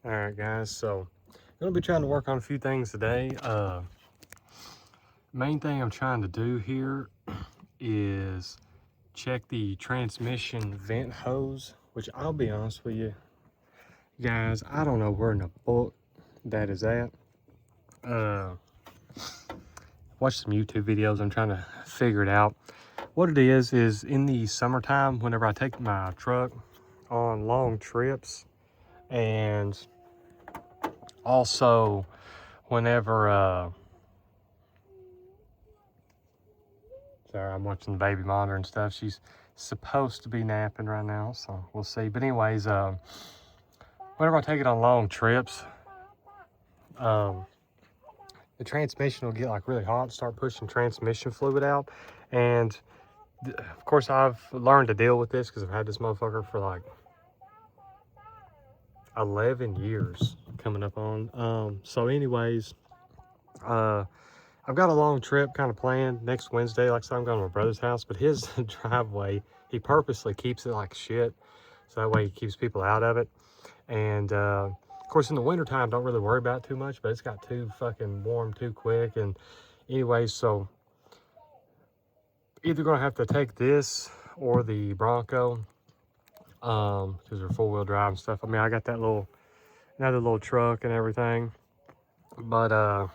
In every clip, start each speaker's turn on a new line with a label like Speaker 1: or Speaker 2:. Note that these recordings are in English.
Speaker 1: All right, guys. So I'm gonna be trying to work on a few things today. Main thing I'm trying to do here is check the transmission vent hose, which I'll be honest with you, guys, I don't know where in the book that is at. Watch some YouTube videos. I'm trying to figure it out. What it is in the summertime, whenever I take my truck on long trips, and also whenever sorry, I'm watching the baby monitor and stuff. She's supposed to be napping right now, so we'll see. But anyways, whenever I take it on long trips, um, the transmission will get like really hot and start pushing transmission fluid out. And of course, I've learned to deal with this because I've had this motherfucker for like 11 years coming up on. So anyways, I've got a long trip kind of planned next Wednesday. Like I said, I'm going to my brother's house, but his driveway, he purposely keeps it like shit. So that way he keeps people out of it. And of course, in the wintertime, don't really worry about it too much, but it's got too fucking warm too quick. And anyways, so either going to have to take this or the Bronco because they're four-wheel drive and stuff. I mean, I got that another little truck and everything, but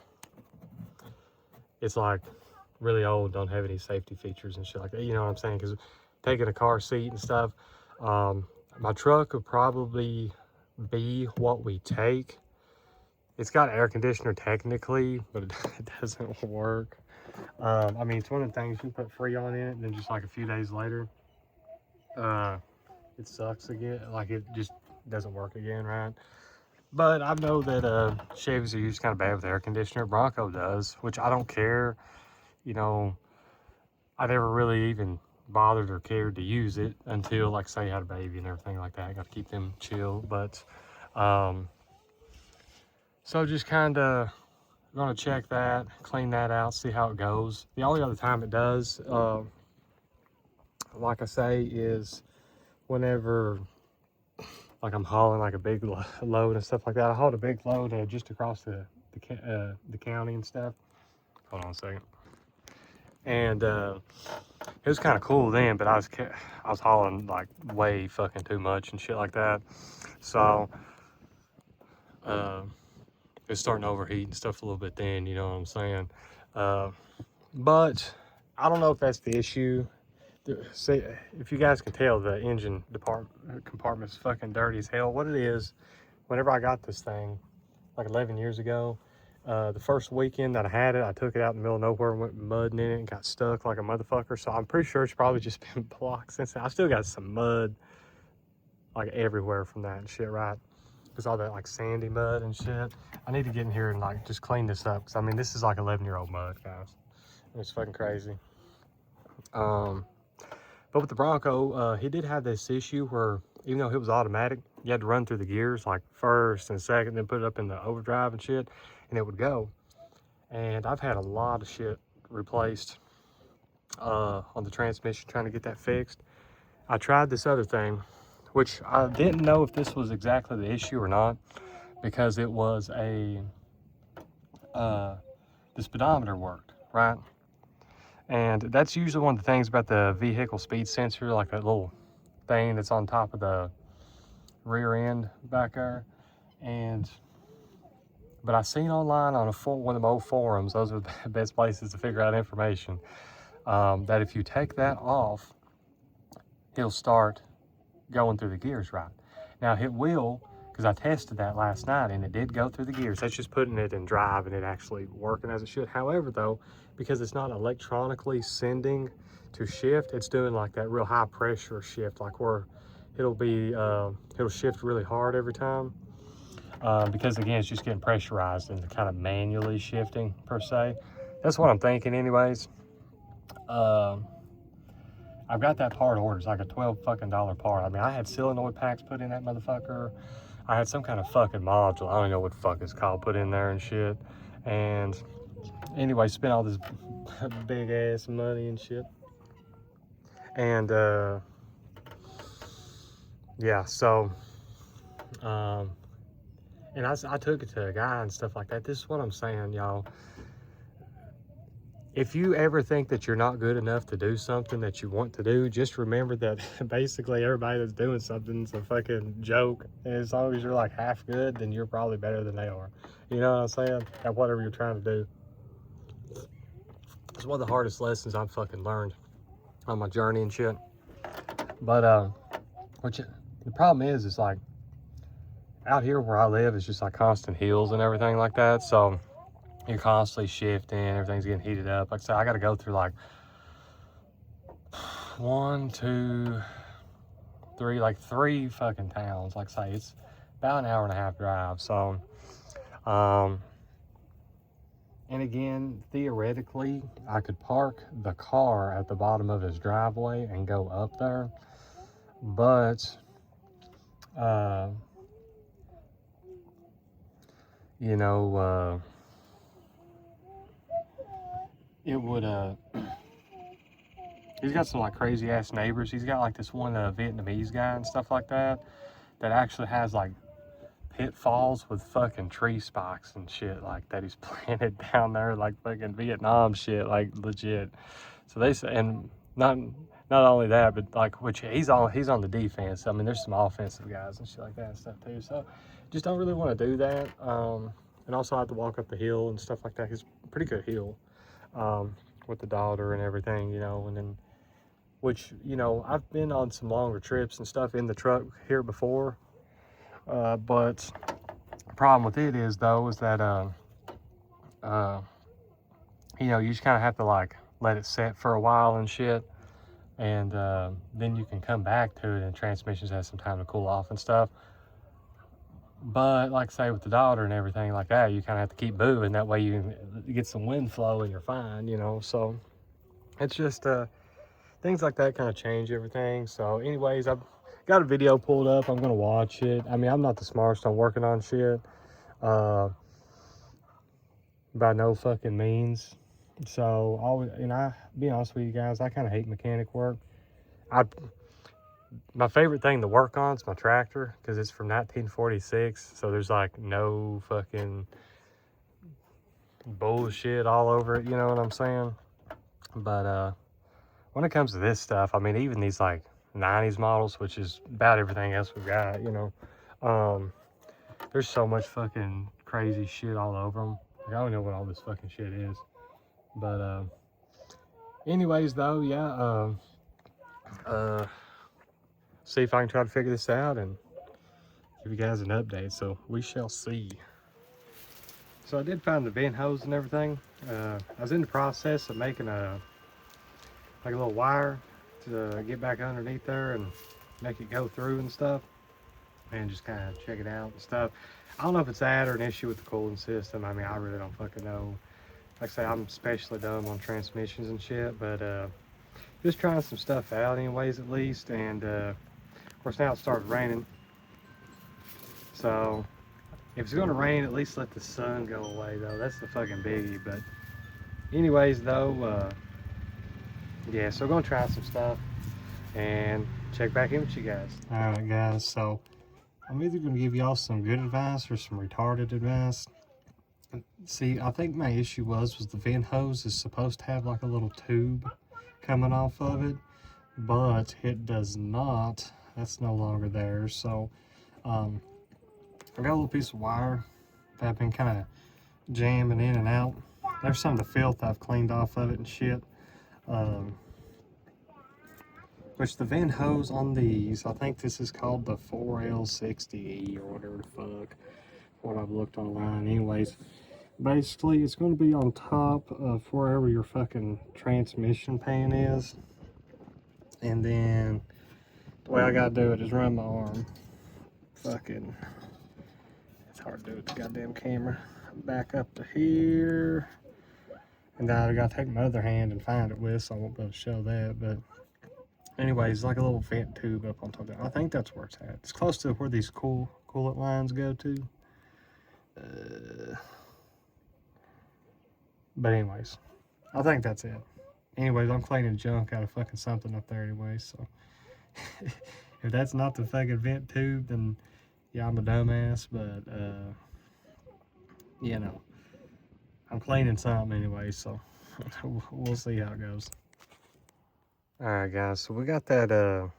Speaker 1: it's like really old, don't have any safety features and shit like that. You know what I'm saying? Because taking a car seat and stuff, my truck would probably be what we take. It's got air conditioner technically, but it doesn't work. I mean, it's one of the things you put Freon in it, and then just like a few days later, it sucks again. Like it just doesn't work again, right? But I know that Chevys are used kind of bad with air conditioner. Bronco does, which I don't care. You know, I never really even bothered or cared to use it until, like, say, I had a baby and everything like that. I got to keep them chill. But so just kind of gonna check that, clean that out, see how it goes. The only other time it does, like I say, is whenever like I'm hauling like a big load and stuff like that. I hauled a big load just across the county and stuff. Hold on a second. And it was kind of cool then, but I was hauling like way fucking too much and shit like that. So uh, it's starting to overheat and stuff a little bit then. You know what I'm saying? Uh, but I don't know if that's the issue. See, if you guys can tell, the engine compartment's fucking dirty as hell. What it is, whenever I got this thing, like 11 years ago, the first weekend that I had it, I took it out in the middle of nowhere and went mudding in it and got stuck like a motherfucker. So I'm pretty sure it's probably just been blocked since then. I still got some mud like everywhere from that and shit, right? Because all that like sandy mud and shit. I need to get in here and like just clean this up. Because I mean, this is like 11-year-old mud, guys. It's fucking crazy. But with the Bronco, he did have this issue where even though it was automatic, you had to run through the gears like first and second, then put it up in the overdrive and shit, and it would go. And I've had a lot of shit replaced on the transmission trying to get that fixed. I tried this other thing, which I didn't know if this was exactly the issue or not, because it was the speedometer worked, right? And that's usually one of the things about the vehicle speed sensor, like that little thing that's on top of the rear end back there. But I seen online on one of the old forums, those are the best places to figure out information, that if you take that off, he'll start going through the gears right. Now it will, because I tested that last night and it did go through the gears. That's just putting it in drive and it actually working as it should. However though, because it's not electronically sending to shift, it's doing like that real high pressure shift, like where it'll shift really hard every time. Because again, it's just getting pressurized and kind of manually shifting per se. That's what I'm thinking anyways. I've got that part ordered. It's like a $12 fucking part. I mean, I had solenoid packs put in that motherfucker. I had some kind of fucking module. I don't even know what the fuck it's called put in there and shit. And anyway, spent all this big ass money and shit. And yeah, so And I took it to a guy and stuff like that. This is what I'm saying, y'all. If you ever think that you're not good enough to do something that you want to do, just remember that basically everybody that's doing something is a fucking joke. And as long as you're like half good, then you're probably better than they are. You know what I'm saying? At whatever you're trying to do. It's one of the hardest lessons I've fucking learned on my journey and shit. But the problem is like out here where I live, it's just like constant hills and everything like that. So you're constantly shifting, everything's getting heated up. Like I said, I got to go through like 1, 2, 3, like 3 fucking towns. Like I say, it's about an hour and a half drive. So, and again, theoretically, I could park the car at the bottom of his driveway and go up there. But, you know, it would, he's got some like crazy ass neighbors. He's got like this one Vietnamese guy and stuff like that actually has like pitfalls with fucking tree spikes and shit like that he's planted down there, like fucking Vietnam shit, like legit. So they say, and not only that, but like, which he's on the defense. I mean, there's some offensive guys and shit like that and stuff too. So just don't really want to do that. And also I have to walk up the hill and stuff like that. It's a pretty good hill, with the daughter and everything, you know, and then, which, you know, I've been on some longer trips and stuff in the truck here before. But the problem with it is though, is that, you know, you just kind of have to like let it set for a while and shit. And then you can come back to it and transmissions has some time to cool off and stuff. But like I say, with the daughter and everything like that, you kind of have to keep moving. That way you can get some wind flow and you're fine, you know. So it's just things like that kind of change everything. So anyways, I've got a video pulled up. I'm going to watch it. I mean, I'm not the smartest on working on shit. By no fucking means. So, I be honest with you guys, I kind of hate mechanic work. My favorite thing to work on is my tractor, because it's from 1946. So there's like no fucking bullshit all over it. You know what I'm saying? But when it comes to this stuff, I mean, even these like 90s models, which is about everything else we've got, you know, there's so much fucking crazy shit all over them. Like, I don't know what all this fucking shit is. But anyways though, yeah, see if I can try to figure this out and give you guys an update. So we shall see. So I did find the vent hose and everything. I was in the process of making a little wire to get back underneath there and make it go through and stuff, and just kind of check it out and stuff. I don't know if it's that or an issue with the cooling system. I mean, I really don't fucking know. Like I say, I'm especially dumb on transmissions and shit, but just trying some stuff out anyways, at least. And of course now it started raining, so if it's gonna rain, at least let the sun go away though. That's the fucking biggie. But anyways though, yeah, so we're gonna try some stuff and check back in with you guys. All right guys, so I'm either gonna give y'all some good advice or some retarded advice. See, I think my issue was the vent hose is supposed to have like a little tube coming off of it, but it does not. That's no longer there. So I got a little piece of wire that I've been kind of jamming in and out. There's some of the filth I've cleaned off of it and shit. Which the vent hose on these, I think this is called the 4L60E or whatever the fuck, what I've looked online. Anyways, basically it's going to be on top of wherever your fucking transmission pan is. And then the way I gotta do it is run my arm. Fucking, it's hard to do with the goddamn camera. Back up to here. And now I gotta take my other hand and find it with, so I won't be able to show that. But anyways, like a little vent tube up on top of that. I think that's where it's at. It's close to where these coolant lines go to. But anyways, I think that's it. Anyways, I'm cleaning junk out of fucking something up there anyway, so if that's not the fucking vent tube, then Yeah, I'm a dumbass, but you know, I'm cleaning something anyway, so we'll see how it goes. All right, guys, so we got that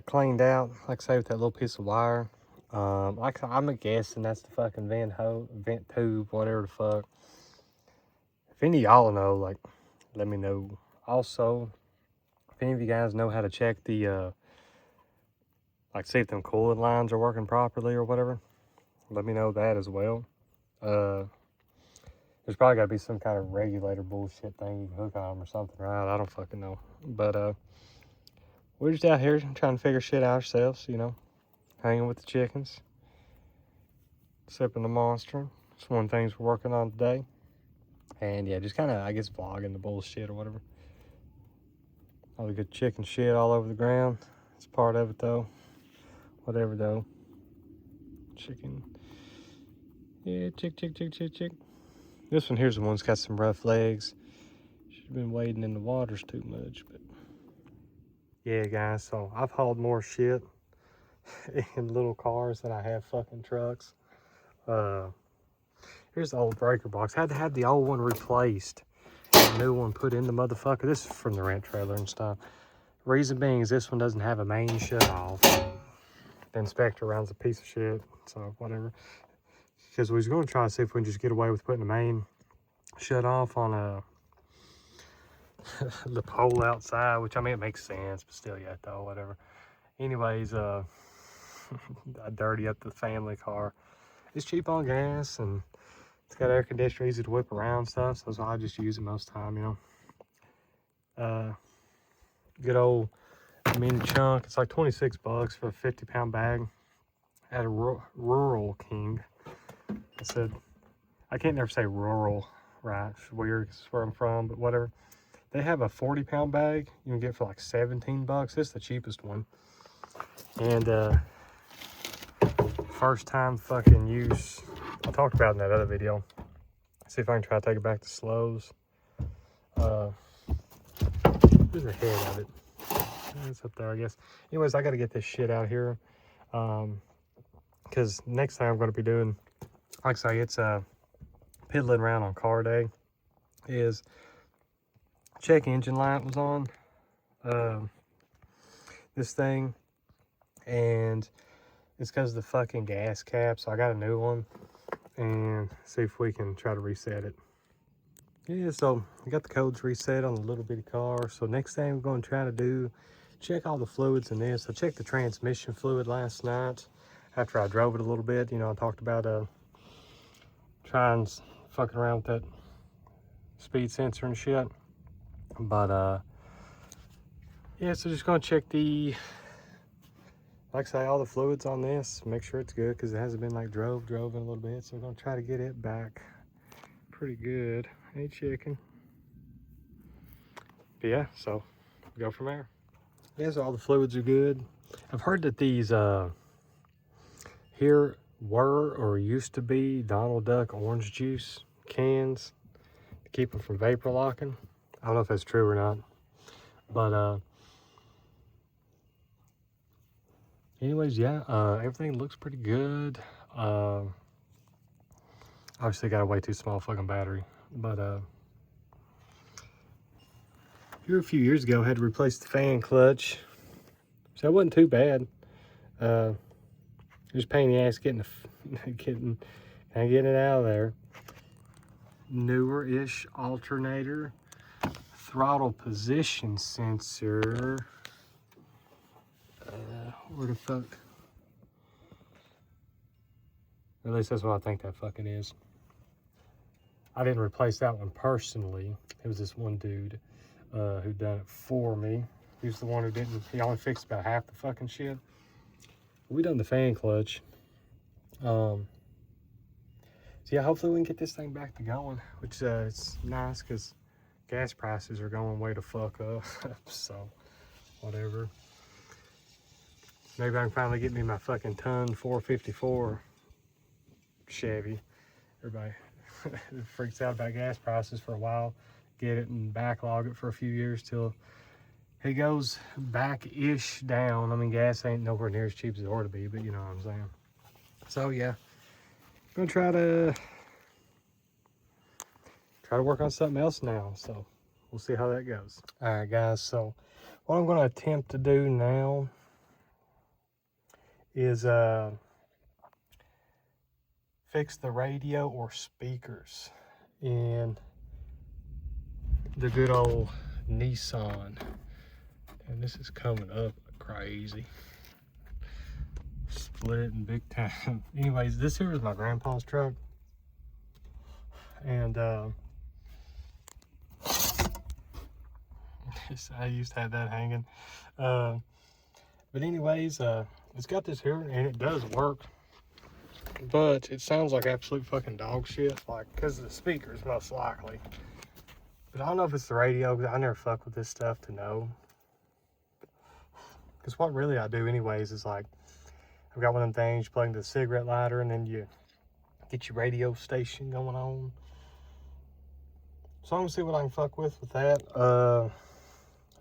Speaker 1: cleaned out, like I say, with that little piece of wire. Like I'm guessing that's the fucking vent tube, whatever the fuck. If any of y'all know, like, let me know. Also, if any of you guys know how to check the like, see if them coolant lines are working properly or whatever, let me know that as well. There's probably got to be some kind of regulator bullshit thing you can hook on them or something, right? I don't fucking know. But we're just out here trying to figure shit out ourselves, you know, hanging with the chickens, sipping the Monster. It's one of the things we're working on today. And yeah, just kind of, I guess, vlogging the bullshit or whatever. All the good chicken shit all over the ground. It's part of it though. Whatever though. Chicken. Yeah, chick. This one here's the one's got some rough legs. She's been wading in the waters too much, but yeah, guys, so I've hauled more shit in little cars than I have fucking trucks. Here's the old breaker box. Had to have the old one replaced. A new one put in the motherfucker. This is from the rent trailer and stuff. Reason being is this one doesn't have a main shut off. The inspector runs a piece of shit, so whatever. Because we was going to try to see if we can just get away with putting the main shut off on the pole outside, which I mean, it makes sense, but still, yeah, though, whatever. Anyways, I dirty up the family car. It's cheap on gas and it's got air conditioner, easy to whip around stuff, so I just use it most of the time, you know. Good old mini chunk. It's like 26 bucks for a 50-pound bag at a Rural King. I said, I can't never say rural, right? It's weird because it's where I'm from, but whatever. They have a 40-pound bag you can get for like 17 bucks. It's the cheapest one. And first time fucking use, I talked about in that other video. See if I can try to take it back to slows. There's the head of it. It's up there, I guess. Anyways, I got to get this shit out here. Because next thing I'm going to be doing, like I say, it's piddling around on car day, is check engine light was on this thing, and it's because of the fucking gas cap, so I got a new one, and see if we can try to reset it. Yeah, so I got the codes reset on the little bitty car. So next thing we're going to try to do, check all the fluids in this. I checked the transmission fluid last night after I drove it a little bit. You know, I talked about trying fucking around with that speed sensor and shit. But yeah, so just going to check the, like I say, all the fluids on this, make sure it's good, because it hasn't been like drove in a little bit. So we're going to try to get it back pretty good. Hey, chicken. But yeah, so we'll go from there. Yeah, so all the fluids are good. I've heard that these here were or used to be Donald Duck orange juice cans to keep them from vapor locking. I don't know if that's true or not, but anyways, yeah, everything looks pretty good. Obviously got a way too small fucking battery, but here a few years ago I had to replace the fan clutch, so it wasn't too bad. Just pain in the ass getting getting it out of there. Newer-ish alternator, throttle position sensor. Where the fuck? Or at least that's what I think that fucking is. I didn't replace that one personally. It was this one dude who done it for me. He was the one who didn't. He only fixed about half the fucking shit. We done the fan clutch. So yeah, hopefully we can get this thing back to going, which it's nice because gas prices are going way to fuck up. So whatever. Maybe I can finally get me my fucking ton 454 Chevy. Everybody freaks out about gas prices for a while. Get it and backlog it for a few years till it goes back-ish down. I mean, gas ain't nowhere near as cheap as it ought to be, but you know what I'm saying. So yeah, I'm gonna try to work on something else now. So we'll see how that goes. All right, guys. So what I'm gonna attempt to do now is fix the radio or speakers in the good old Nissan. And this is coming up crazy. Splitting big time. Anyways, this here is my grandpa's truck. And I used to have that hanging. But anyways, it's got this here and it does work. But it sounds like absolute fucking dog shit. Like, because of the speakers, most likely. But I don't know if it's the radio, because I never fuck with this stuff to know. Because what really I do anyways is like, I've got one of them things, you plug into the cigarette lighter, and then you get your radio station going on. So I'm gonna see what I can fuck with that.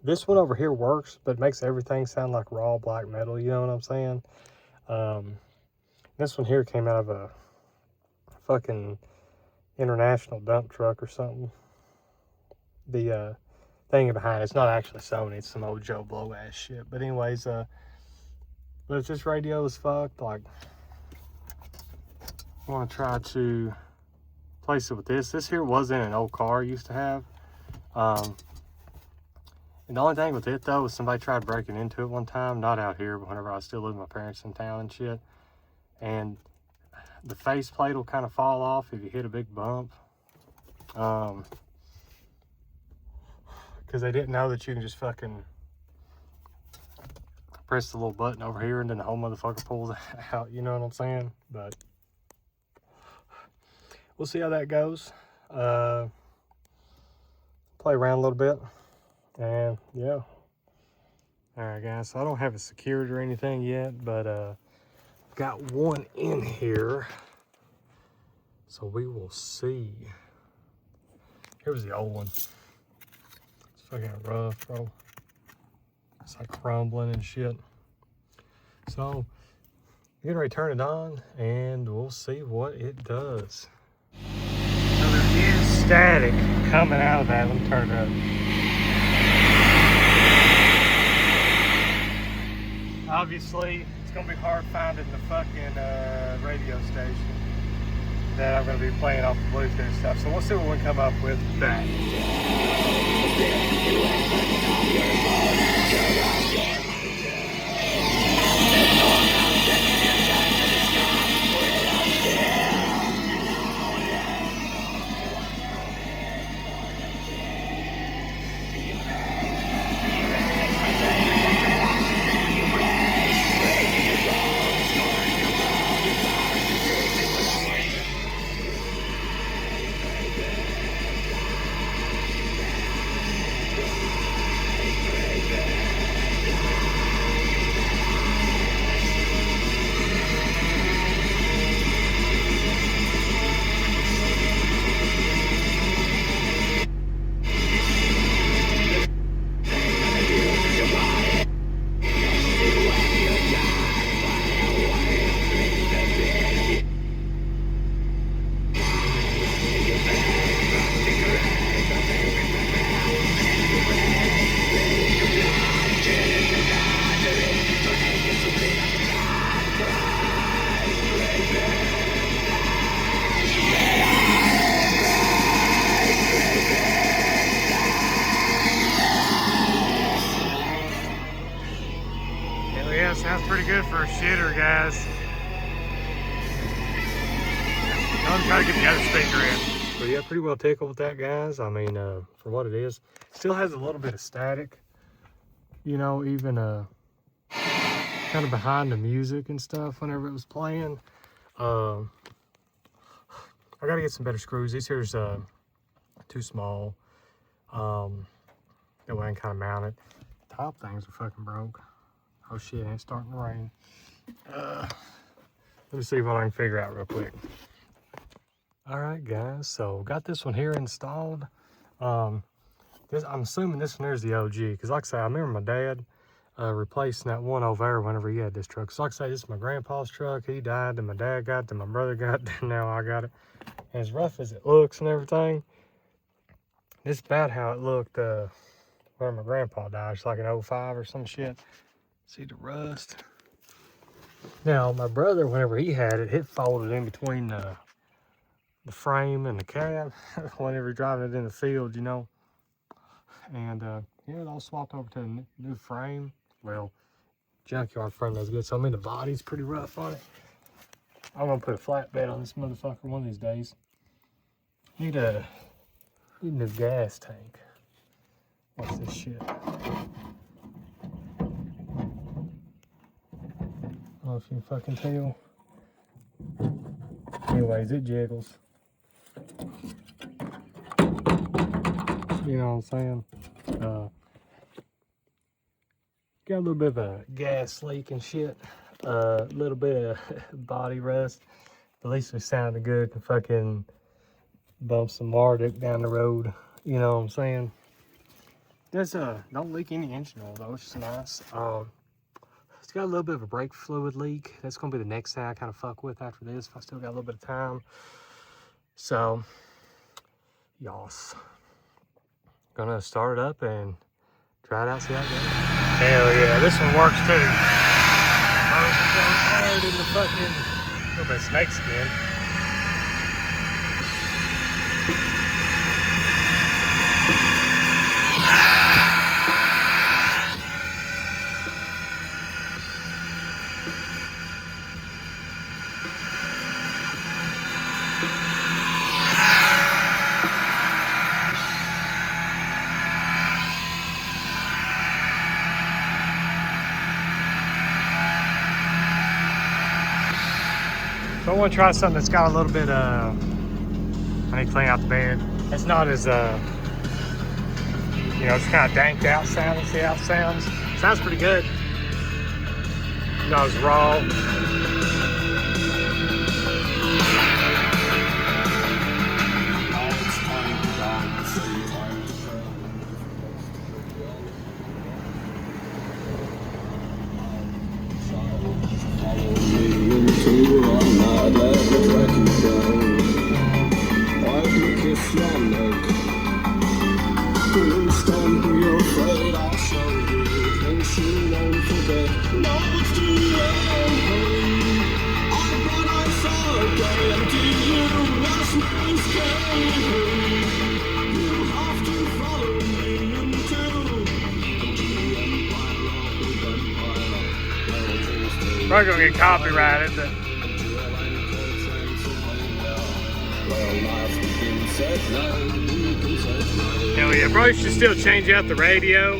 Speaker 1: This one over here works, but it makes everything sound like raw black metal, you know what I'm saying? This one here came out of a fucking international dump truck or something. The thing behind it's not actually Sony, it's some old Joe Blow ass shit. But anyways, but if this radio is fucked, like, I want to try to place it with this. This here was in an old car I used to have. And the only thing with it though is somebody tried breaking into it one time, not out here, but whenever I was still living with my parents in town and shit. And the face plate will kind of fall off if you hit a big bump. Because they didn't know that you can just fucking press the little button over here and then the whole motherfucker pulls out, you know what I'm saying? But we'll see how that goes. Play around a little bit, and yeah. All right, guys, so I don't have it secured or anything yet, but got one in here, so we will see. Here's the old one. It's fucking rough, bro. It's like crumbling and shit. So, I'm gonna return it on and we'll see what it does. So there is static coming out of that. Let me turn it up. Obviously, it's gonna be hard finding the fucking radio station that I'm gonna be playing off the Bluetooth stuff. So we'll see what we can come up with that. Sounds pretty good for a shitter, guys. I'm trying to get the other speaker in. But yeah, pretty well tickled with that, guys. I mean, for what it is. Still has a little bit of static. You know, even kind of behind the music and stuff whenever it was playing. I gotta get some better screws. These here's too small. That way I can kind of mount it. Top things are fucking broke. Oh shit, it's starting to rain. Let me see what I can figure out real quick. All right, guys, so got this one here installed. This, I'm assuming this one there's the OG, because like I say, I remember my dad replacing that one over there whenever he had this truck. So like I say, this is my grandpa's truck. He died, then my dad got it, then my brother got it, and now I got it. And as rough as it looks and everything, this is about how it looked when my grandpa died. It's like an 05 or some shit. See the rust. Now, my brother, whenever he had it, it folded in between the frame and the cab whenever driving it in the field, you know. And yeah, it all swapped over to a new frame. Well, junkyard frame that's good. So I mean, the body's pretty rough on it. I'm gonna put a flatbed on this motherfucker one of these days. Need a new gas tank. What's this shit? I don't know if you can fucking tell. Anyways, it jiggles. You know what I'm saying? Got a little bit of a gas leak and shit. A little bit of body rust. At least it sounded good to fucking bump some Marduk down the road. You know what I'm saying? There's don't leak any engine oil though, which is nice. It's got a little bit of a brake fluid leak. That's gonna be the next thing I kind of fuck with after this, if I still got a little bit of time. So, yas. Gonna start it up and try it out, see how it goes. Hell yeah, this one works too. Hard in the fucking, a little bit of snake skin. So I want to try something that's got a little bit I need to clean out the bed. It's not as you know, it's kind of danked out sounding. See how it sounds? Sounds pretty good. Not as raw. Probably gonna get copyrighted, but hell yeah, probably should still change out the radio.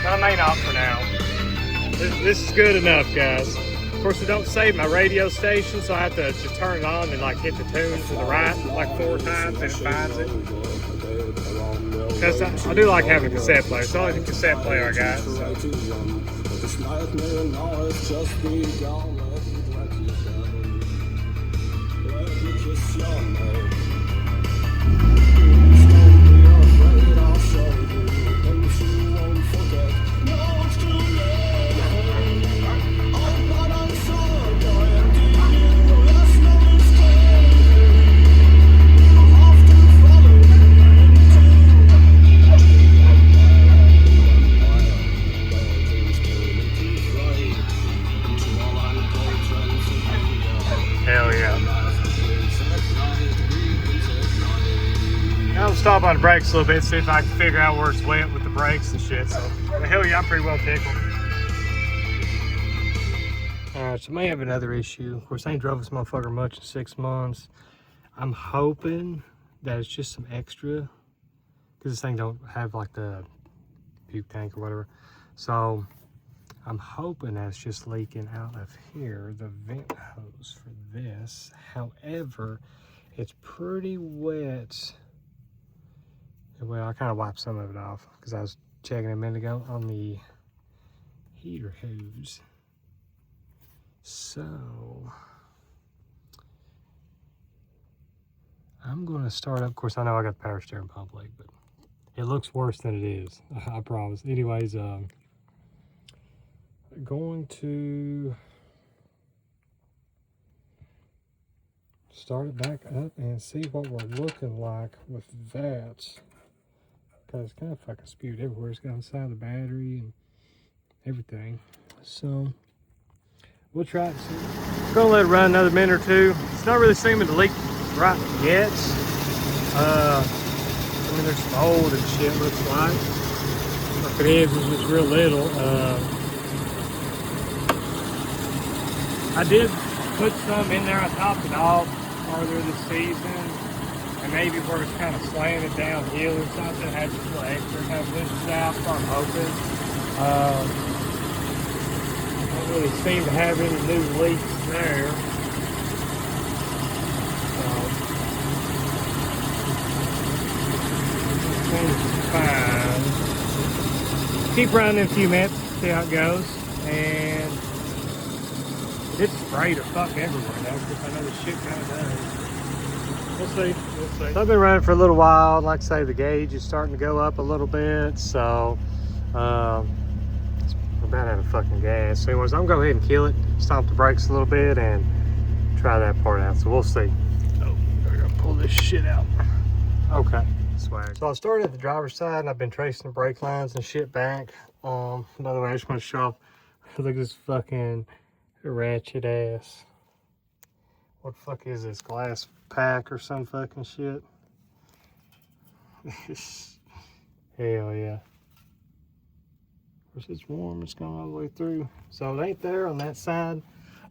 Speaker 1: I may not for now. This is good enough, guys. Of course, it don't save my radio station, so I have to just turn it on and like hit the tune to the right like 4 times and it finds it. Because I do like having a cassette player. It's always a cassette player I got. So. Stop on the brakes a little bit, see if I can figure out where it's wet with the brakes and shit. So, hell yeah, I'm pretty well tickled. Alright, so I may have another issue. Of course, I ain't drove this motherfucker much in 6 months. I'm hoping that it's just some extra, because this thing don't have like the puke tank or whatever. So, I'm hoping that it's just leaking out of here, the vent hose for this. However, it's pretty wet. Well, I kind of wiped some of it off because I was checking a minute ago on the heater hose. So, I'm going to start up. Of course, I know I got the power steering pump leak, but it looks worse than it is. I promise. Anyways, going to start it back up and see what we're looking like with that. Because it's kind of fucking spewed everywhere. It's got inside the battery and everything. So we'll try it soon. I'm gonna let it run another minute or two. It's not really seeming to leak right yet. I mean, there's some old and shit, looks like. Like it is, it's just real little. I did put some in there. I topped it off earlier this season. And maybe where it's kind of slanted downhill or something, it had just a little extra kind of pushes out, so I'm hoping. Don't really seem to have any new leaks there. So, fine. Keep running in a few minutes, see how it goes. And it's sprayed to fuck everywhere though, because I know the shit kind of does. We'll see. So I've been running for a little while. Like I say, the gauge is starting to go up a little bit. So we're about out of fucking gas. So anyways, I'm gonna go ahead and kill it, stomp the brakes a little bit, and try that part out. So we'll see. Oh, I gotta pull this shit out. Okay. Swag. So I started at the driver's side, and I've been tracing the brake lines and shit back. By the way, I just want to show off. Look at this fucking ratchet ass. What the fuck is this? Glass pack or some fucking shit? Hell yeah. Of course, it's warm. It's going all the way through. So it ain't there on that side.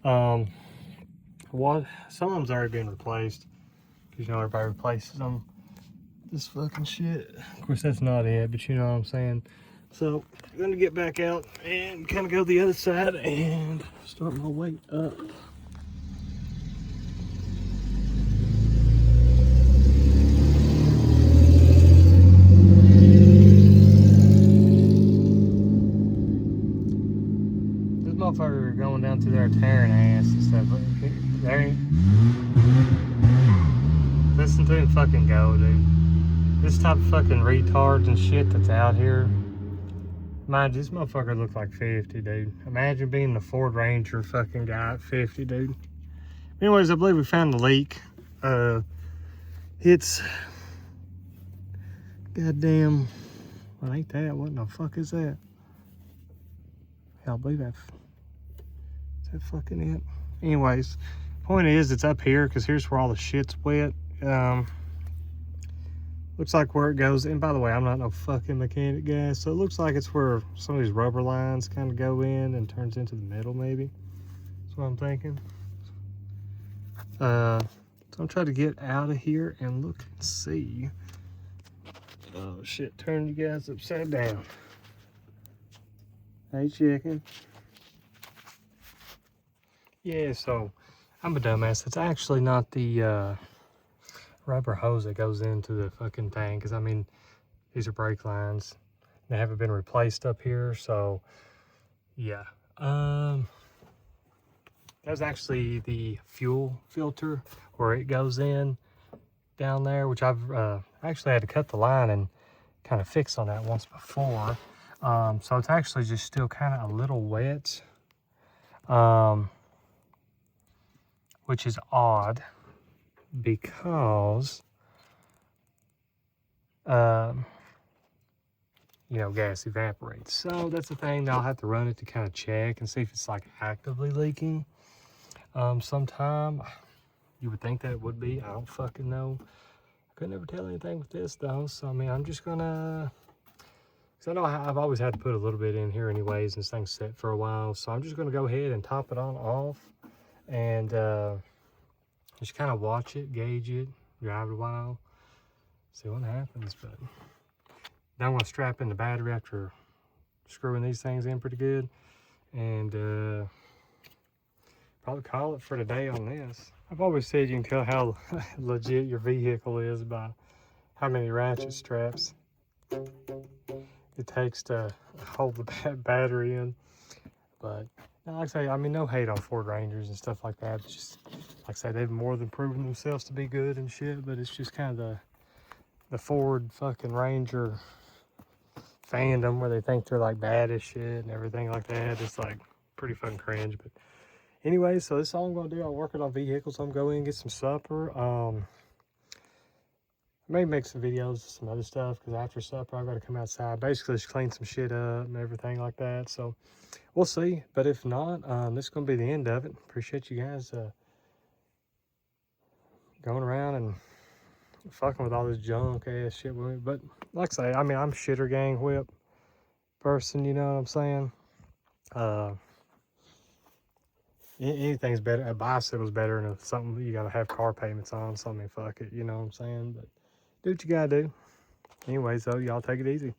Speaker 1: Some of them's already been replaced. Because you know everybody replaces them. This fucking shit. Of course, that's not it, but you know what I'm saying. So I'm gonna get back out and kind of go the other side and start my weight up. Motherfucker going down through there tearing ass and stuff. There ain't. Listen to him fucking go, dude. This type of fucking retards and shit that's out here. Mind you, this motherfucker looks like 50, dude. Imagine being the Ford Ranger fucking guy at 50, dude. Anyways, I believe we found the leak. It's goddamn. Well, ain't that? What the fuck is that? Yeah, I believe that's. Is that fucking it? Anyways, point is it's up here because here's where all the shit's wet. Looks like where it goes. And by the way, I'm not no fucking mechanic guy, so it looks like it's where some of these rubber lines kind of go in and turns into the metal, maybe. That's what I'm thinking. So I'm trying to get out of here and look and see. Oh shit! Turn you guys upside down. Hey, chicken. Yeah, so I'm a dumbass. It's actually not the rubber hose that goes into the fucking thing, because I mean, these are brake lines. They haven't been replaced up here, so yeah. That's actually the fuel filter where it goes in down there, which I've actually had to cut the line and kind of fix on that once before. So it's actually just still kind of a little wet. Which is odd because, you know, gas evaporates. So that's the thing. I'll have to run it to kind of check and see if it's like actively leaking. Sometime you would think that it would be. I don't fucking know. I could never tell anything with this though. So I mean, I'm just gonna. Cause I know I've always had to put a little bit in here anyways, and this thing's set for a while. So I'm just gonna go ahead and top it on off. And just kind of watch it, gauge it, drive it a while, see what happens. But then I'm going to strap in the battery after screwing these things in pretty good, and probably call it for today on this. I've always said you can tell how legit your vehicle is by how many ratchet straps it takes to hold the battery in. But Now, like I say, I mean, no hate on Ford Rangers and stuff like that. It's just, like I say, they've more than proven themselves to be good and shit, but it's just kind of the Ford fucking Ranger fandom where they think they're like bad as shit and everything like that. It's like pretty fucking cringe. But anyway, so this is all I'm gonna do. I'm working on vehicles. I'm going to get some supper. I may make some videos of some other stuff because after supper I gotta come outside, basically just clean some shit up and everything like that. So we'll see. But if not, this is gonna be the end of it. Appreciate you guys going around and fucking with all this junk ass shit with me. But like I say, I mean, I'm shitter gang whip person, you know what I'm saying? Anything's better. A bicycle's better than something you gotta have car payments on. So I mean, fuck it, you know what I'm saying? But do what you gotta do. Anyways, though, y'all take it easy.